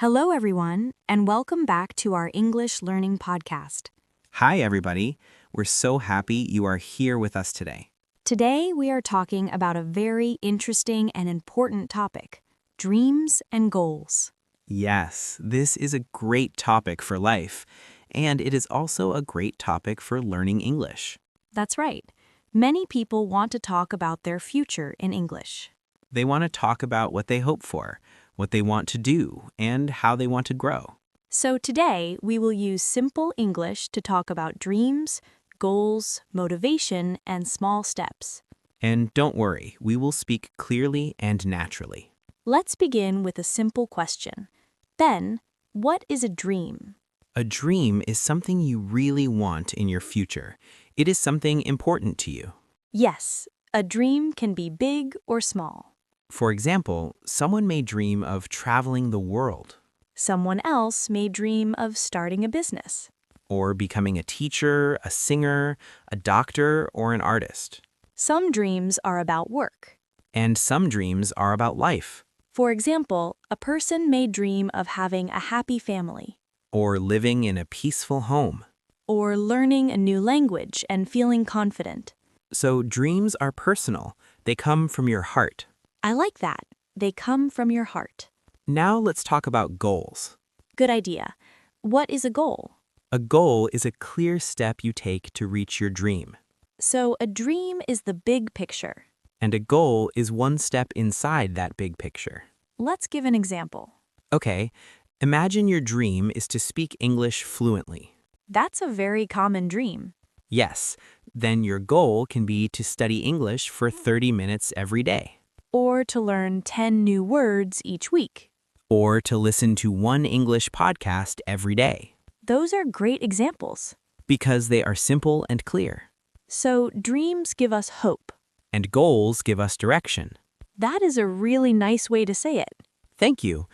Hello, everyone, and welcome back to our English learning podcast. Hi, everybody. We're so happy you are here with us today. Today, we are talking about a very interesting and important topic, dreams and goals. Yes, this is a great topic for life, and it is also a great topic for learning English. That's right. Many people want to talk about their future in English. They want to talk about what they hope for, what they want to do, and how they want to grow. So today, we will use simple English to talk about dreams, goals, motivation, and small steps. And don't worry, we will speak clearly and naturally. Let's begin with a simple question. Ben, what is a dream? A dream is something you really want in your future. It is something important to you. Yes, a dream can be big or small. For example, someone may dream of traveling the world, Someone else may dream of starting a business. or becoming a teacher, a singer, a doctor, or an artist. Some dreams are about work. And some dreams are about life, For example, a person may dream of having a happy family, or living in a peaceful home. or learning a new language and feeling confident. So dreams are personal. They come from your heart. I like that. They come from your heart. Now let's talk about goals. Good idea. What is a goal? A goal is a clear step you take to reach your dream. So a dream is the big picture. And a goal is one step inside that big picture. Let's give an example. Okay, imagine your dream is to speak English fluently. That's a very common dream. Yes, then your goal can be to study English for 30 minutes every day, Or to learn 10 new words each week. or to listen to one English podcast every day, Those are great examples. because they are simple and clear. So dreams give us hope. And goals give us direction. That is a really nice way to say it. Thank you.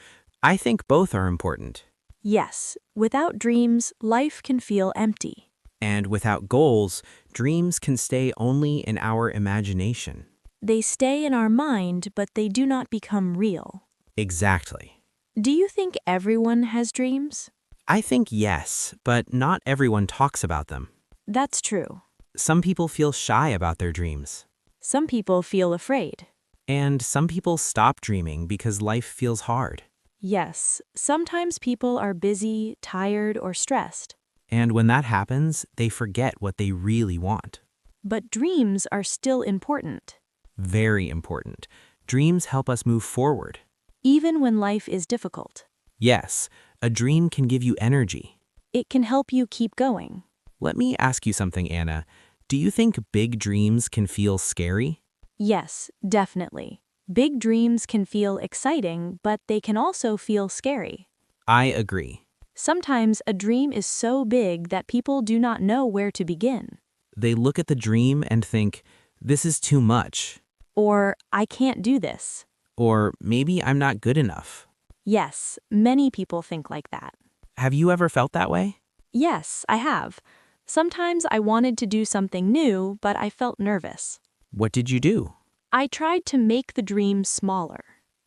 I think both are important. Yes, without dreams, life can feel empty. And without goals, dreams can stay only in our imagination. They stay in our mind, but they do not become real. Exactly. Do you think everyone has dreams? I think yes, but not everyone talks about them. That's true. Some people feel shy about their dreams. Some people feel afraid. And some people stop dreaming because life feels hard. Yes, sometimes people are busy, tired, or stressed. And when that happens, they forget what they really want. But dreams are still important, Very important. Dreams help us move forward. even when life is difficult. Yes, a dream can give you energy. It can help you keep going. Let me ask you something, Anna. Do you think big dreams can feel scary? Yes, definitely. Big dreams can feel exciting, but they can also feel scary. I agree. Sometimes a dream is so big that people do not know where to begin. They look at the dream and think, this is too much. Or, I can't do this. Or maybe I'm not good enough. Yes, many people think like that. Have you ever felt that way? Yes, I have. Sometimes I wanted to do something new, but I felt nervous. What did you do? I tried to make the dream smaller.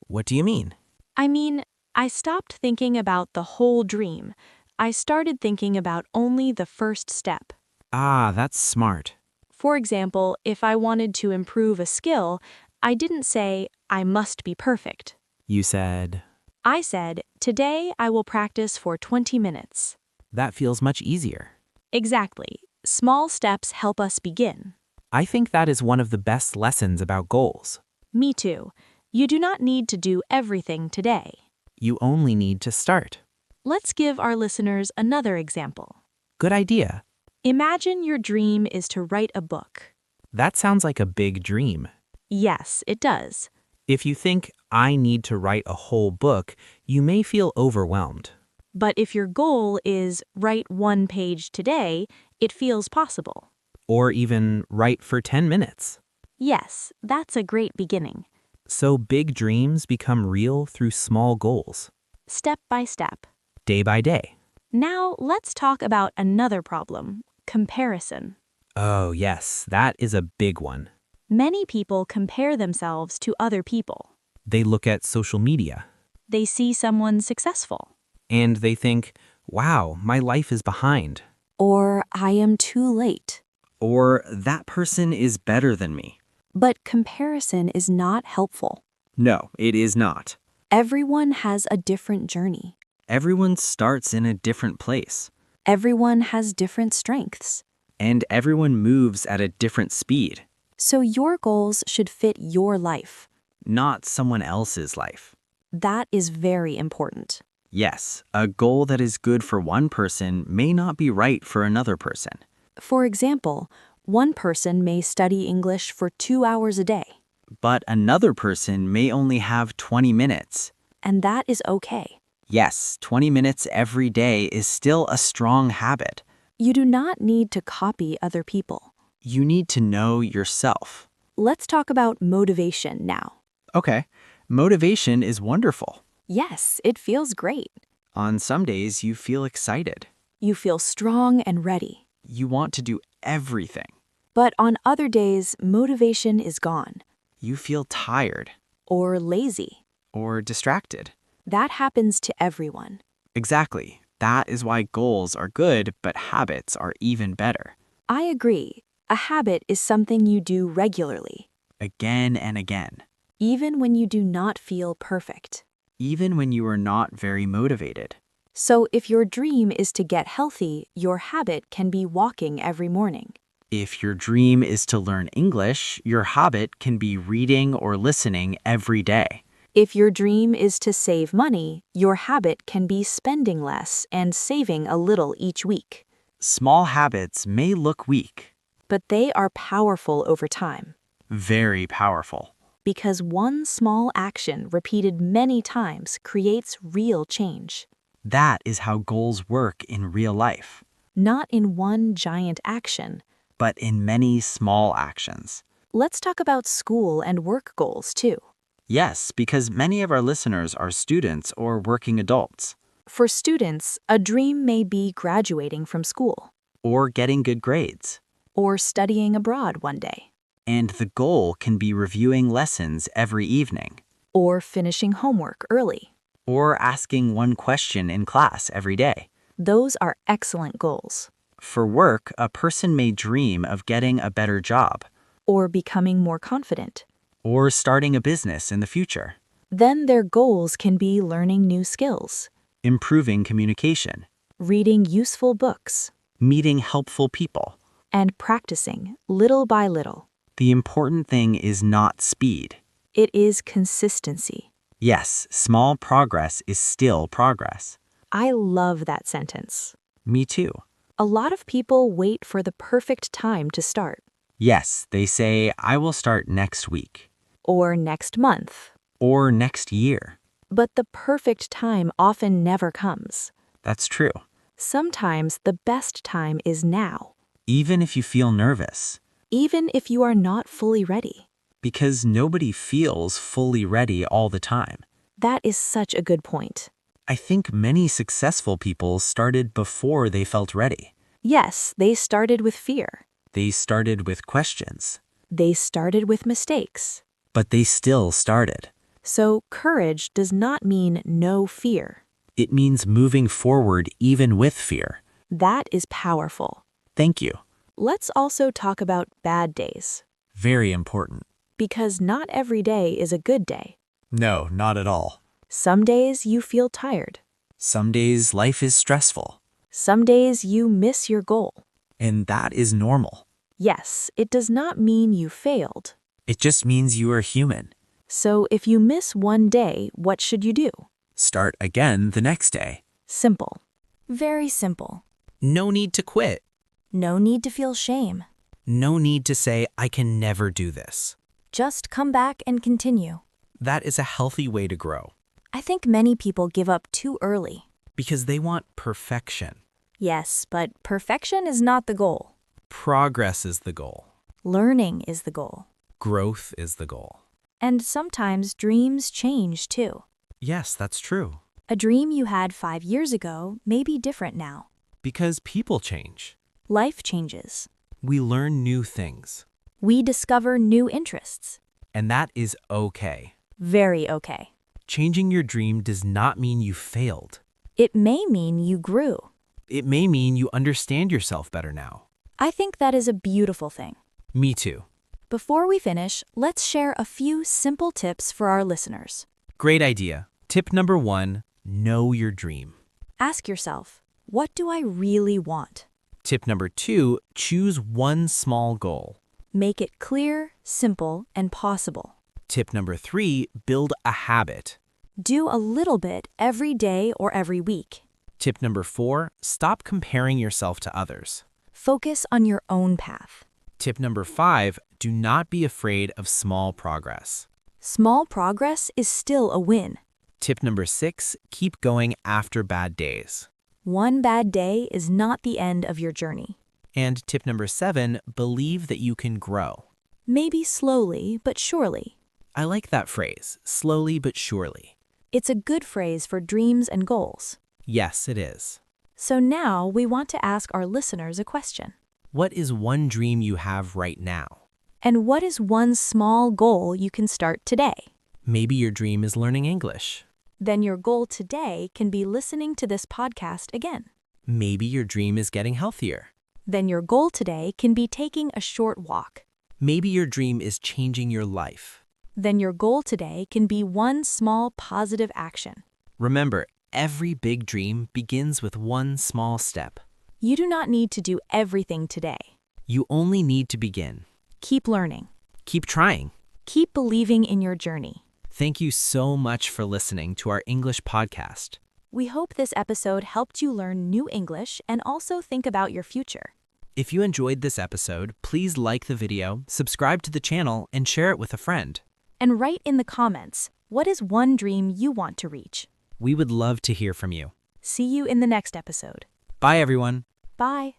What do you mean? I stopped thinking about the whole dream. I started thinking about only the first step. Ah, that's smart. For example, if I wanted to improve a skill, I didn't say, I must be perfect. You said, I said, today I will practice for 20 minutes. that feels much easier. Exactly. Small steps help us begin. I think that is one of the best lessons about goals. Me too. You do not need to do everything today. You only need to start. Let's give our listeners another example. Good idea. Imagine your dream is to write a book. That sounds like a big dream. Yes, it does. If you think, I need to write a whole book, you may feel overwhelmed. But if your goal is write 1 page today, it feels possible. Or even write for 10 minutes. Yes, that's a great beginning. So big dreams become real through small goals, Step by step. day by day. Now let's talk about another problem, comparison. Oh yes, that is a big one. Many people compare themselves to other people. They look at social media. They see someone successful. And they think, wow, my life is behind. Or I am too late. Or that person is better than me. But comparison is not helpful. No, it is not. Everyone has a different journey. Everyone starts in a different place. Everyone has different strengths. And everyone moves at a different speed, So your goals should fit your life. not someone else's life. That is very important. Yes, a goal that is good for one person may not be right for another person. For example, one person may study English for 2 hours a day, But another person may only have 20 minutes. and that is okay. Yes, 20 minutes every day is still a strong habit. You do not need to copy other people. You need to know yourself. Let's talk about motivation now. Okay, motivation is wonderful. Yes, it feels great. On some days, you feel excited. You feel strong and ready. You want to do everything. But on other days, motivation is gone You feel tired or lazy. or distracted. That happens to everyone. Exactly. That is why goals are good, but habits are even better. I agree. A habit is something you do regularly, Again and again. even when you do not feel perfect. Even when you are not very motivated. So if your dream is to get healthy, your habit can be walking every morning. If your dream is to learn English, your habit can be reading or listening every day. If your dream is to save money, your habit can be spending less and saving a little each week. Small habits may look weak. But they are powerful over time, Very powerful. because one small action repeated many times creates real change. That is how goals work in real life, Not in one giant action. but in many small actions. Let's talk about school and work goals too. Yes, because many of our listeners are students or working adults, For students, a dream may be graduating from school or getting good grades. or studying abroad one day And the goal can be reviewing lessons every evening, or finishing homework early. or asking one question in class every day. Those are excellent goals. For work, a person may dream of getting a better job, Or becoming more confident. or starting a business in the future, Then their goals can be learning new skills, improving communication, reading useful books, meeting helpful people. and practicing little by little. The important thing is not speed. It is consistency. Yes, small progress is still progress. I love that sentence. Me too. A lot of people wait for the perfect time to start, Yes, they say, I will start next week, or next month. or next year. But the perfect time often never comes. That's true. Sometimes the best time is now, Even if you feel nervous, even if you are not fully ready. because nobody feels fully ready all the time. That is such a good point. I think many successful people started before they felt ready. Yes, they started with fear. They started with questions, They started with mistakes. but they still started. So courage does not mean no fear. It means moving forward even with fear. That is powerful. Thank you. Let's also talk about bad days, Very important. because not every day is a good day. No, not at all. Some days you feel tired. Some days life is stressful, Some days you miss your goal. and that is normal. Yes, it does not mean you failed. It just means you are human. So if you miss one day, what should you do? Start again the next day. Simple. Very simple. No need to quit. No need to feel shame. No need to say, I can never do this. Just come back and continue. That is a healthy way to grow, I think many people give up too early. because they want perfection. Yes, but perfection is not the goal. Progress is the goal. Learning is the goal. Growth is the goal. And sometimes dreams change too. Yes, that's true. A dream you had 5 years ago may be different now. Because people change. Life changes. We learn new things. We discover new interests. And that is okay. Very okay. Changing your dream does not mean you failed. It may mean you grew. It may mean you understand yourself better now. I think that is a beautiful thing. Me too. Before we finish, let's share a few simple tips for our listeners. Great idea. Tip number 1, know your dream. Ask yourself, what do I really want? Tip number 2, choose one small goal. Make it clear, simple, and possible. Tip number 3, build a habit. Do a little bit every day or every week. Tip number 4, stop comparing yourself to others. Focus on your own path. Tip number 5, do not be afraid of small progress. Small progress is still a win. Tip number 6, keep going after bad days. One bad day is not the end of your journey. And tip number 7, believe that you can grow. Maybe slowly, but surely. I like that phrase, slowly but surely. It's a good phrase for dreams and goals. Yes, it is. So now we want to ask our listeners a question. What is one dream you have right now? And what is one small goal you can start today? Maybe your dream is learning English. Then your goal today can be listening to this podcast again. Maybe your dream is getting healthier. Then your goal today can be taking a short walk. Maybe your dream is changing your life. Then your goal today can be one small positive action. Remember, every big dream begins with one small step. You do not need to do everything today. You only need to begin. Keep learning. Keep trying. Keep believing in your journey. Thank you so much for listening to our English podcast. We hope this episode helped you learn new English and also think about your future. If you enjoyed this episode, please like the video, subscribe to the channel, and share it with a friend. And write in the comments, what is one dream you want to reach? We would love to hear from you. See you in the next episode. Bye, everyone. Bye.